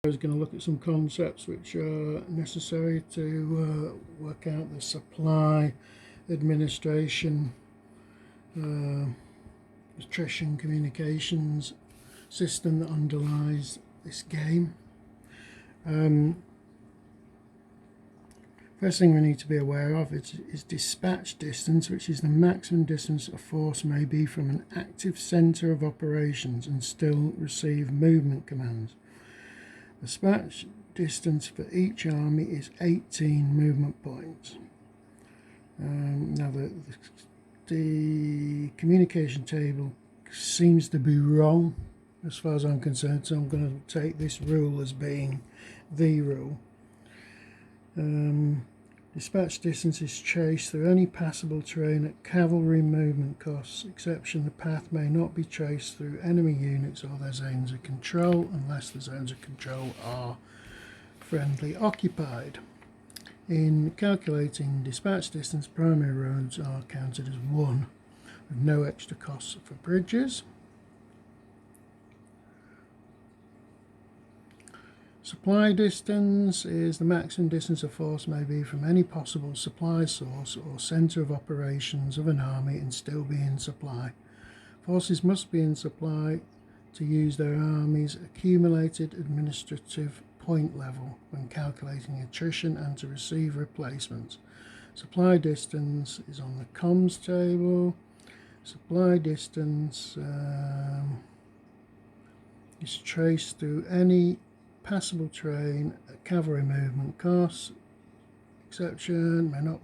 I was going to look at some concepts which are necessary to work out the supply administration attrition communications system that underlies this game. First thing we need to be aware of is dispatch distance, which is the maximum distance a force may be from an active centre of operations and still receive movement commands. The dispatch distance for each army is 18 movement points. Now the communication table seems to be wrong as far as I'm concerned, so I'm going to take this rule as being the rule. Dispatch distance is traced through any passable terrain at cavalry movement costs, exception the path may not be traced through enemy units or their zones of control unless the zones of control are friendly occupied. In calculating dispatch distance, primary roads are counted as 1 with no extra costs for bridges. Supply distance is the maximum distance a force may be from any possible supply source or centre of operations of an army and still be in supply. Forces must be in supply to use their army's accumulated administrative point level when calculating attrition and to receive replacements. Supply distance is on the comms table. Supply distance is traced through any passable terrain at cavalry movement costs, exception may not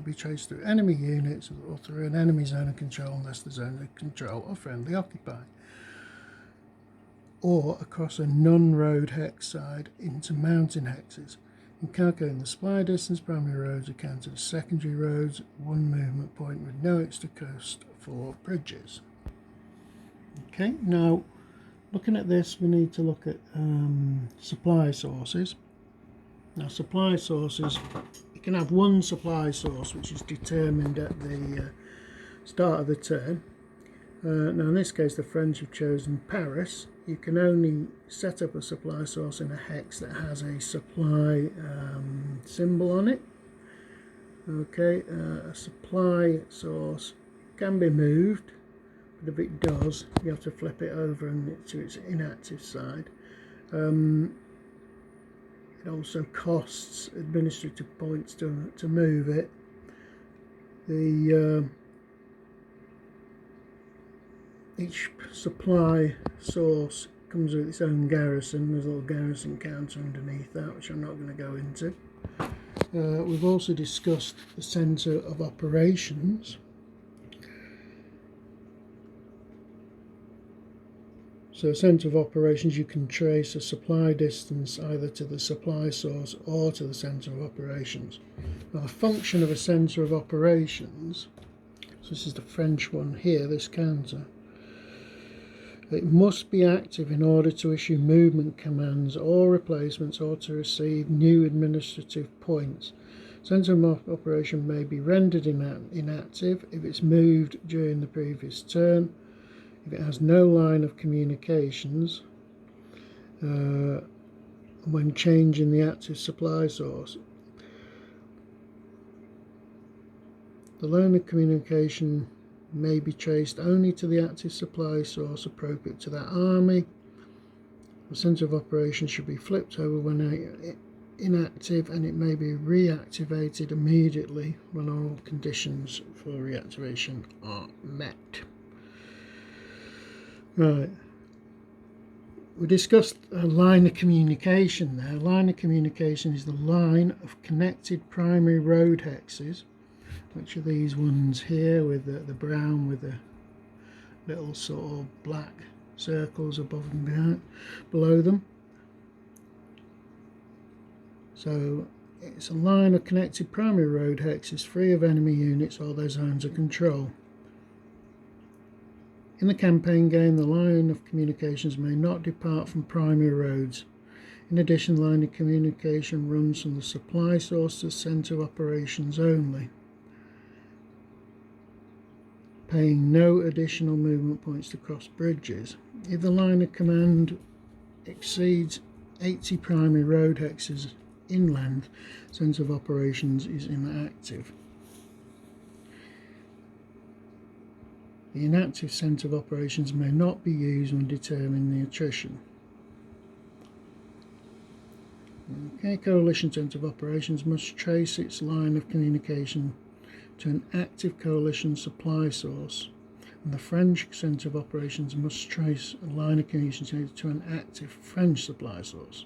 be traced through enemy units or through an enemy zone of control unless the zone of control are friendly occupied, or across a non-road hex side into mountain hexes. In calculating the supply distance, primary roads are counted as secondary roads, 1 movement point with no extra cost for bridges. Okay, now looking at this, we need to look at supply sources. Now, supply sources, you can have one supply source which is determined at the start of the turn. Now, in this case, the French have chosen Paris. You can only set up a supply source in a hex that has a supply symbol on it. Okay, a supply source can be moved, but if it does, you have to flip it over to its inactive side. It also costs administrative points to move it. Each supply source comes with its own garrison. There's a little garrison counter underneath that, which I'm not going to go into. We've also discussed the centre of operations. So, centre of operations, you can trace a supply distance either to the supply source or to the centre of operations. Now, the function of a centre of operations, so this is the French one here, this counter, it must be active in order to issue movement commands or replacements or to receive new administrative points. Centre of operation may be rendered inactive if it's moved during the previous turn, if it has no line of communications when changing the active supply source. The line of communication may be traced only to the active supply source appropriate to that army. The centre of operations should be flipped over when inactive, and it may be reactivated immediately when all conditions for reactivation are met. Right, we discussed a line of communication there. Line of communication is the line of connected primary road hexes, which are these ones here with the brown with the little sort of black circles above and below them. So it's a line of connected primary road hexes free of enemy units or their zones of control. In the campaign game, the line of communications may not depart from primary roads. In addition, the line of communication runs from the supply source to centre of operations only, paying no additional movement points to cross bridges. If the line of command exceeds 80 primary road hexes in length, centre of operations is inactive. The inactive centre of operations may not be used when determining the attrition. Okay, coalition centre of operations must trace its line of communication to an active coalition supply source, and the French centre of operations must trace a line of communication to an active French supply source.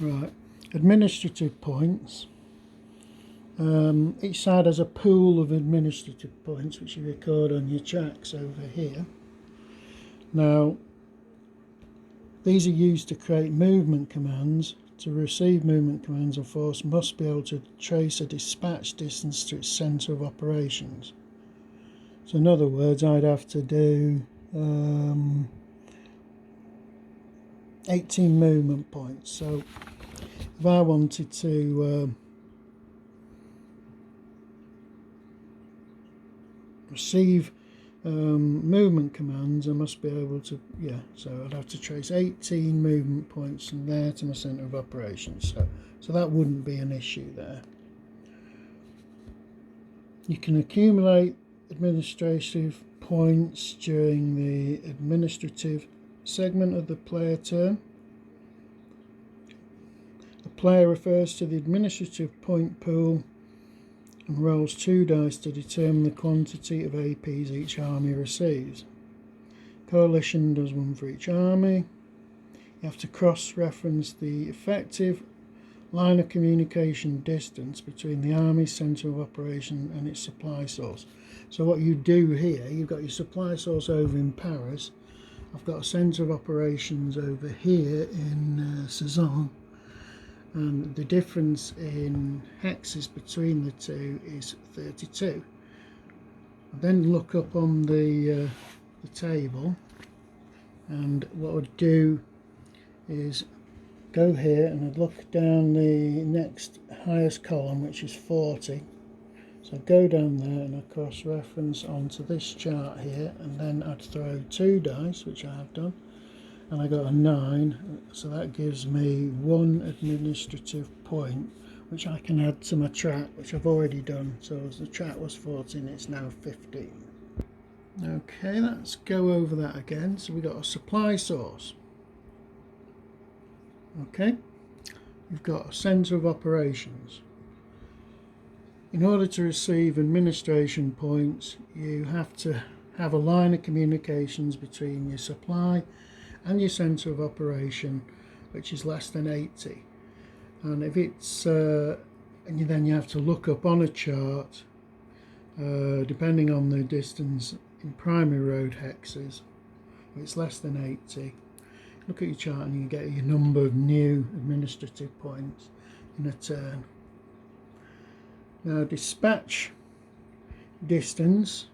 Right, administrative points. Each side has a pool of administrative points which you record on your tracks over here. Now, these are used to create movement commands. To receive movement commands, a force must be able to trace a dispatch distance to its centre of operations. So in other words, I'd have to do 18 movement points. So if I wanted to receive movement commands, I must be able to, so I'd have to trace 18 movement points from there to my centre of operations. So that wouldn't be an issue there. You can accumulate administrative points during the administrative segment of the player turn. The player refers to the administrative point pool and rolls 2 dice to determine the quantity of APs each army receives. Coalition does 1 for each army. You have to cross-reference the effective line of communication distance between the army's centre of operation and its supply source. So what you do here, you've got your supply source over in Paris. I've got a centre of operations over here in Cezanne. And the difference in hexes between the two is 32. I then look up on the table, and what I'd do is go here and I'd look down the next highest column, which is 40. So I'd go down there and I'd cross-reference onto this chart here, and then I'd throw 2 dice, which I have done. And I got a 9, so that gives me 1 administrative point, which I can add to my track, which I've already done. So as the track was 14, it's now 15. Okay, let's go over that again. So we got a supply source. Okay, you've got a centre of operations. In order to receive administration points, you have to have a line of communications between your supply and your centre of operation, which is less than 80. And if it's and then you have to look up on a chart, depending on the distance in primary road hexes, if it's less than 80, look at your chart and you get your number of new administrative points in a turn. Now, dispatch distance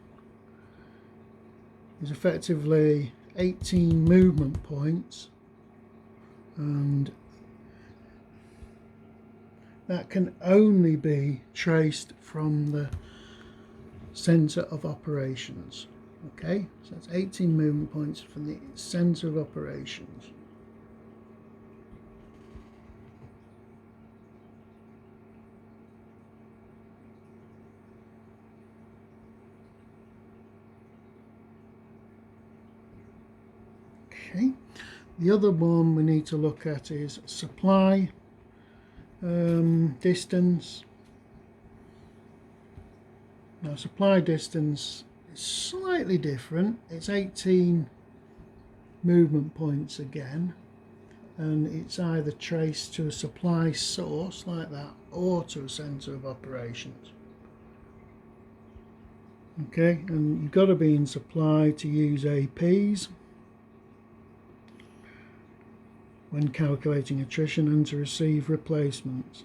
is effectively 18 movement points, and that can only be traced from the centre of operations. Okay, so that's 18 movement points from the centre of operations. Okay, the other one we need to look at is supply distance. Now, supply distance is slightly different. It's 18 movement points again, and it's either traced to a supply source like that or to a centre of operations. Okay, and you've got to be in supply to use APs when calculating attrition and to receive replacements.